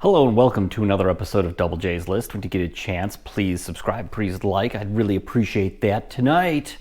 Hello and welcome to another episode of Double J's List. When you get a chance, please subscribe, please like. I'd really appreciate that. Tonight,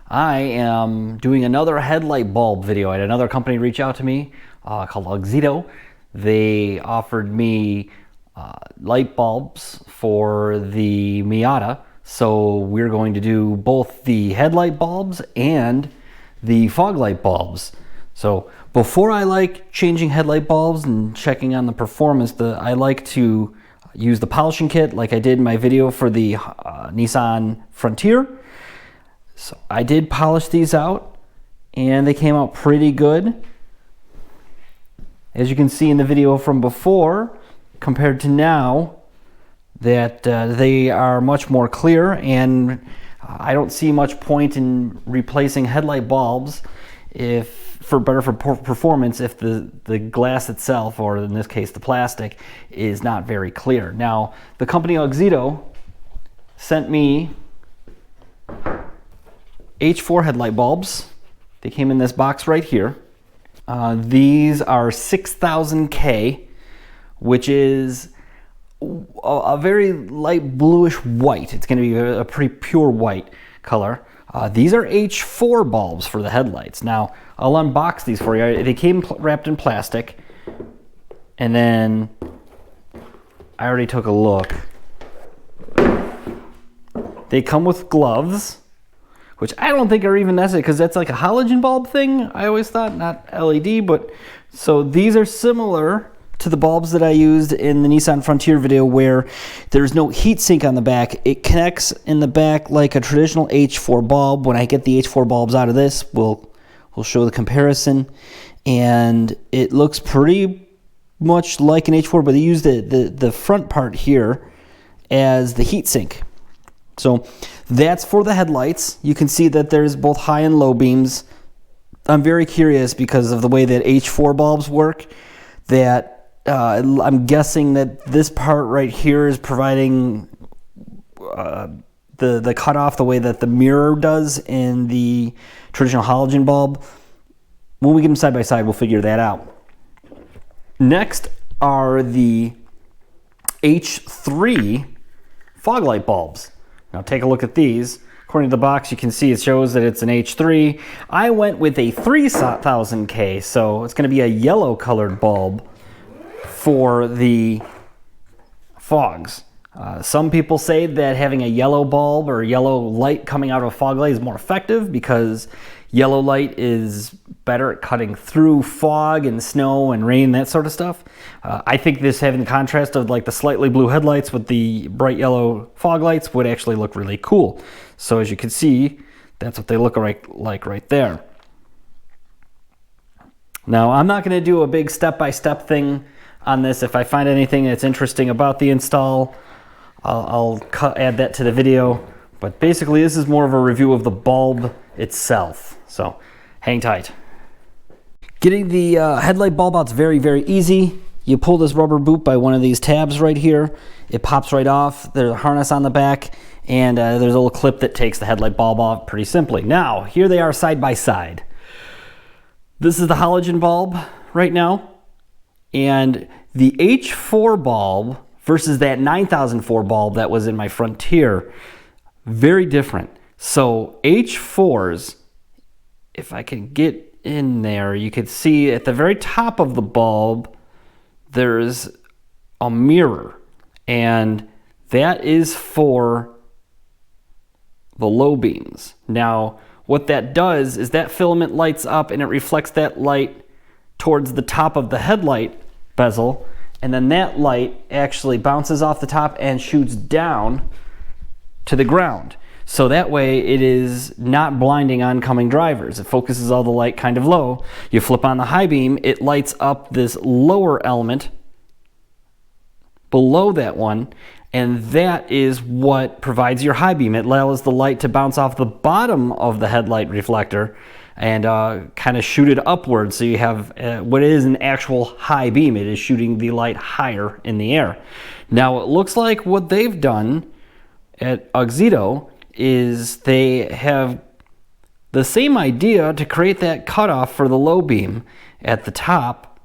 I am doing another headlight bulb video. I had another company reach out to me called Auxito. They offered me light bulbs for the Miata. So we're going to do both the headlight bulbs and the fog light bulbs. So before I like changing headlight bulbs and checking on the performance, I like to use the polishing kit like I did in my video for the Nissan Frontier. So I did polish these out and they came out pretty good. As you can see in the video from before, compared to now, that they are much more clear, and I don't see much point in replacing headlight bulbs for better performance if the glass itself, or in this case the plastic, is not very clear. Now, the company Auxito sent me H4 headlight bulbs. They came in this box right here. These are 6000K, which is a very light bluish white. It's going to be a pretty pure white color. These are H4 bulbs for the headlights. Now, I'll unbox these for you. They came wrapped in plastic, and then I already took a look. They come with gloves, which I don't think are even necessary because that's like a halogen bulb thing, I always thought, not LED. But so these are similar to the bulbs that I used in the Nissan Frontier video, where there's no heat sink on the back. It connects in the back like a traditional H4 bulb. When I get the H4 bulbs out of this, we'll show the comparison, and it looks pretty much like an H4, but they use the front part here as the heat sink. So that's for the headlights. You can see that there's both high and low beams. I'm very curious because of the way that H4 bulbs work, that I'm guessing that this part right here is providing the cutoff the way that the mirror does in the traditional halogen bulb. When we get them side by side, we'll figure that out. Next are the H3 fog light bulbs. Now take a look at these. According to the box, you can see it shows that it's an H3. I went with a 3000K, so it's going to be a yellow colored bulb for the fogs. Some people say that having a yellow bulb or yellow light coming out of a fog light is more effective because yellow light is better at cutting through fog and snow and rain, that sort of stuff. I think this, having the contrast of like the slightly blue headlights with the bright yellow fog lights, would actually look really cool. So as you can see, that's what they look like right there. Now, I'm not going to do a big step-by-step thing on this. If I find anything that's interesting about the install, I'll add that to the video. But basically, this is more of a review of the bulb itself. So hang tight. Getting the headlight bulb out is very, very easy. You pull this rubber boot by one of these tabs right here. It pops right off. There's a harness on the back, and there's a little clip that takes the headlight bulb off pretty simply. Now, here they are side by side. This is the halogen bulb right now. And the H4 bulb versus that 9004 bulb that was in my Frontier, very different. So H4s, if I can get in there, you can see at the very top of the bulb, there's a mirror. And that is for the low beams. Now, what that does is that filament lights up and it reflects that light towards the top of the headlight bezel, and then that light actually bounces off the top and shoots down to the ground. So that way it is not blinding oncoming drivers. It focuses all the light kind of low. You flip on the high beam, it lights up this lower element below that one, and that is what provides your high beam. It allows the light to bounce off the bottom of the headlight reflector and kind of shoot it upwards, so you have what is an actual high beam. It is shooting the light higher in the air. Now, it looks like what they've done at Auxito is they have the same idea to create that cutoff for the low beam at the top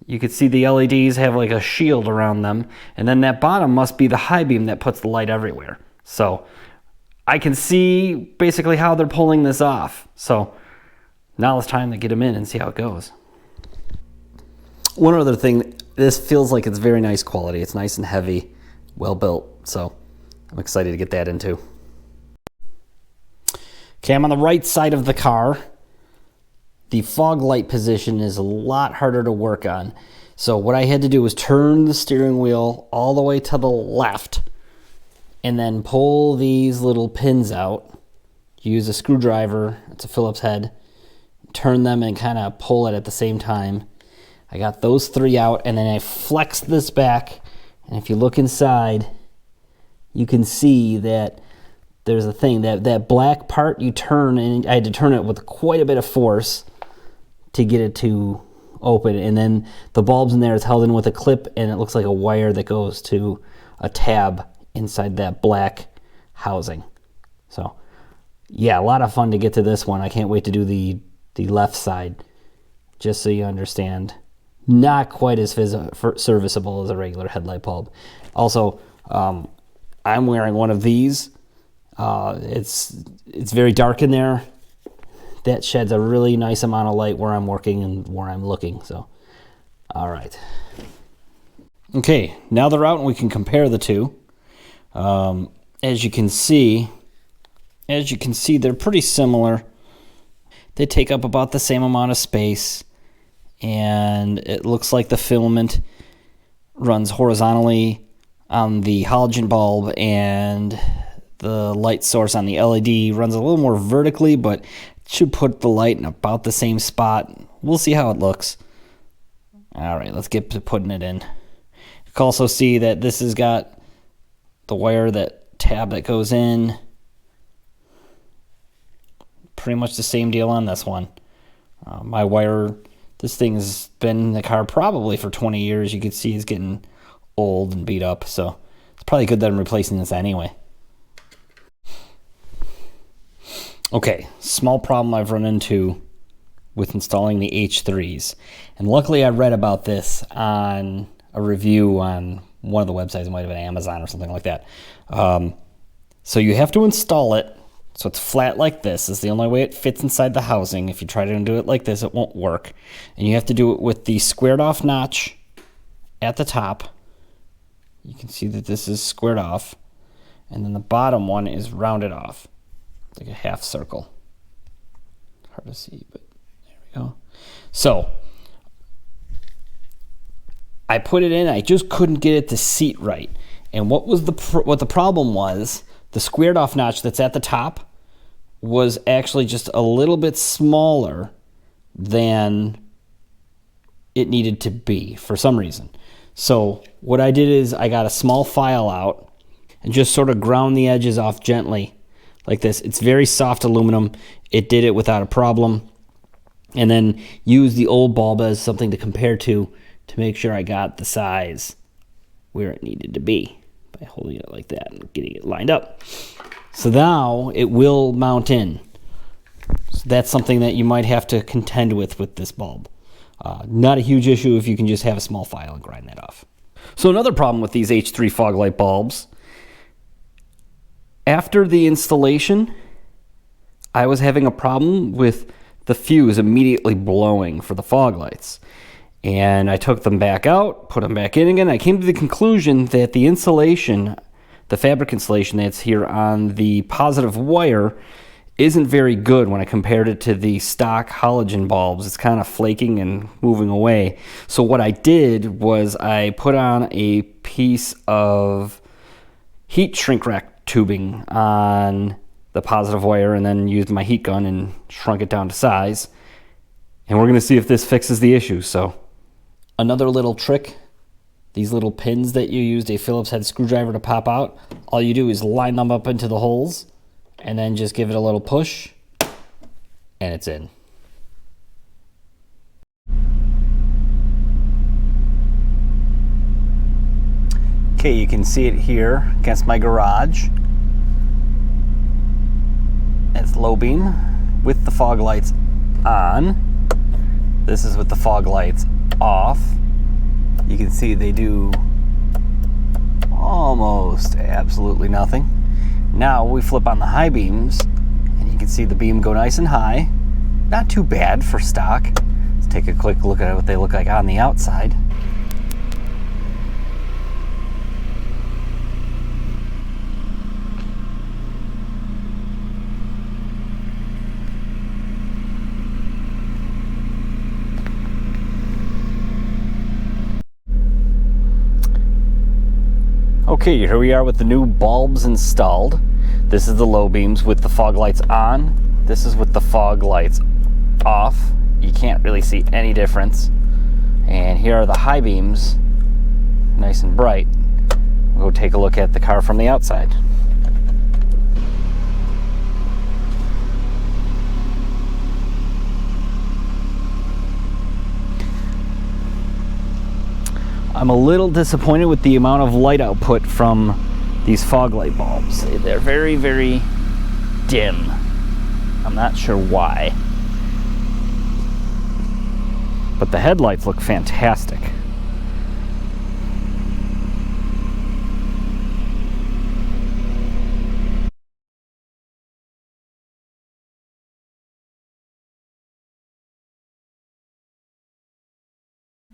You could see the LEDs have like a shield around them, and then that bottom must be the high beam that puts the light everywhere. So I can see basically how they're pulling this off. So now it's time to get them in and see how it goes. One other thing, this feels like it's very nice quality. It's nice and heavy, well built, so I'm excited to get that in too. Okay, I'm on the right side of the car. The fog light position is a lot harder to work on. So what I had to do was turn the steering wheel all the way to the left and then pull these little pins out. Use a screwdriver, it's a Phillips head, turn them and kind of pull it at the same time. I got those three out, and then I flexed this back, and if you look inside, you can see that there's a thing, that black part you turn, and I had to turn it with quite a bit of force to get it to open, and then the bulbs in there is held in with a clip, and it looks like a wire that goes to a tab inside that black housing. So yeah, a lot of fun to get to this one. I can't wait to do the left side, just so you understand. Not quite as serviceable as a regular headlight bulb. Also, I'm wearing one of these. It's very dark in there. That sheds a really nice amount of light where I'm working and where I'm looking. So, all right. Okay, now they're out and we can compare the two. As you can see, they're pretty similar. They take up about the same amount of space, and it looks like the filament runs horizontally on the halogen bulb, and the light source on the LED runs a little more vertically, but should put the light in about the same spot. We'll see how it looks. All right, let's get to putting it in. You can also see that this has got the wire, that tab that goes in. Pretty much the same deal on this one. My wire, this thing has been in the car probably for 20 years. You can see it's getting old and beat up, so it's probably good that I'm replacing this anyway. Okay, small problem I've run into with installing the H3s. And luckily I read about this on a review on one of the websites. It might have been Amazon or something like that. So you have to install it so it's flat like this. It's the only way it fits inside the housing. If you try to do it like this, it won't work. And you have to do it with the squared off notch at the top. You can see that this is squared off. And then the bottom one is rounded off, like a half circle. Hard to see, but there we go. So I put it in, I just couldn't get it to seat right. And what the problem was, the squared off notch that's at the top was actually just a little bit smaller than it needed to be for some reason. So what I did is I got a small file out and just sort of ground the edges off gently like this. It's very soft aluminum. It did it without a problem. And then use the old bulb as something to compare to make sure I got the size where it needed to be by holding it like that and getting it lined up. So now it will mount in. So that's something that you might have to contend with this bulb. Not a huge issue if you can just have a small file and grind that off. So another problem with these H3 fog light bulbs, after the installation, I was having a problem with the fuse immediately blowing for the fog lights. And I took them back out, put them back in again. I came to the conclusion that the insulation, the fabric insulation that's here on the positive wire, isn't very good when I compared it to the stock halogen bulbs. It's kind of flaking and moving away. So what I did was I put on a piece of heat shrink wrap tubing on the positive wire and then used my heat gun and shrunk it down to size. And we're going to see if this fixes the issue. So another little trick, these little pins that you used a Phillips head screwdriver to pop out, all you do is line them up into the holes and then just give it a little push and it's in. Okay, you can see it here against my garage. It's low beam with the fog lights on. This is with the fog lights off. You can see they do almost absolutely nothing. Now we flip on the high beams, and you can see the beam go nice and high. Not too bad for stock. Let's take a quick look at what they look like on the outside. Okay, here we are with the new bulbs installed. This is the low beams with the fog lights on. This is with the fog lights off. You can't really see any difference. And here are the high beams, nice and bright. We'll go take a look at the car from the outside. I'm a little disappointed with the amount of light output from these fog light bulbs. They're very, very dim. I'm not sure why. But the headlights look fantastic.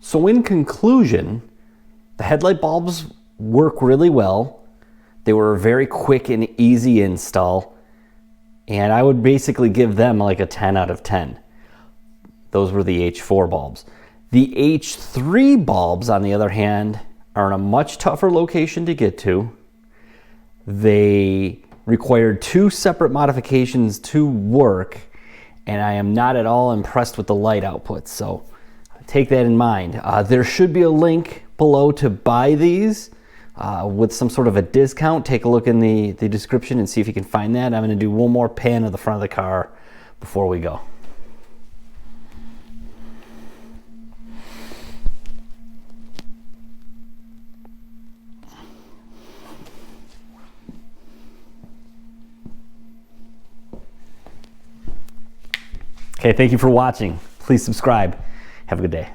So in conclusion, the headlight bulbs work really well. They were a very quick and easy install, and I would basically give them like a 10 out of 10. Those were the H4 bulbs. The H3 bulbs, on the other hand, are in a much tougher location to get to. They required 2 separate modifications to work, and I am not at all impressed with the light output, so take that in mind. There should be a link below to buy these with some sort of a discount. Take a look in the description and see if you can find that. I'm going to do one more pan of the front of the car before we go. Okay, thank you for watching. Please subscribe. Have a good day.